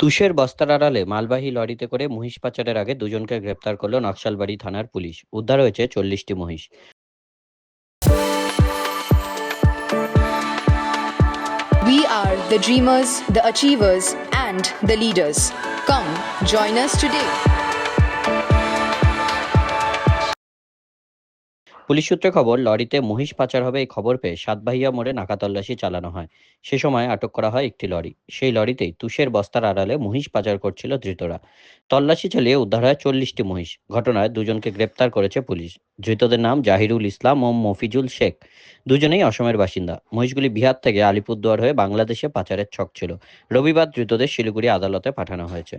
তুষের বস্তার আড়ালে মালবাহী লরিতে করে মহিষ পাচারের আগে দুজনকে গ্রেপ্তার করল নকশালবাড়ি থানার পুলিশ। উদ্ধার হয়েছে 40টি মহিষ। We are the dreamers, the achievers, and the leaders. Come, join us today. Police সূত্রে খবর, লরিতে মহিষ পাচার হবে এই খবর পেয়ে সাতবাহিয়া মোড়ে নাকা তল্লাশি চালানো হয়। সে সময় আটক করা হয় একটি লরি। সেই লরিতেই তুষের বস্তার আড়ালে মহিষ পাচার করছিল ধৃতরা। তল্লাশি চালিয়ে উদ্ধার হয় 40টি মহিষ। ঘটনায় দুজনকে গ্রেপ্তার করেছে পুলিশ। ধৃতদের নাম জাহিরুল ইসলাম ও মফিজুল শেখ। দুজনেই অসমের বাসিন্দা। মহিষগুলি বিহার থেকে আলিপুরদুয়ার হয়ে বাংলাদেশে পাচারের ছক ছিল। রবিবার ধৃতদের শিলিগুড়ি আদালতে পাঠানো হয়েছে।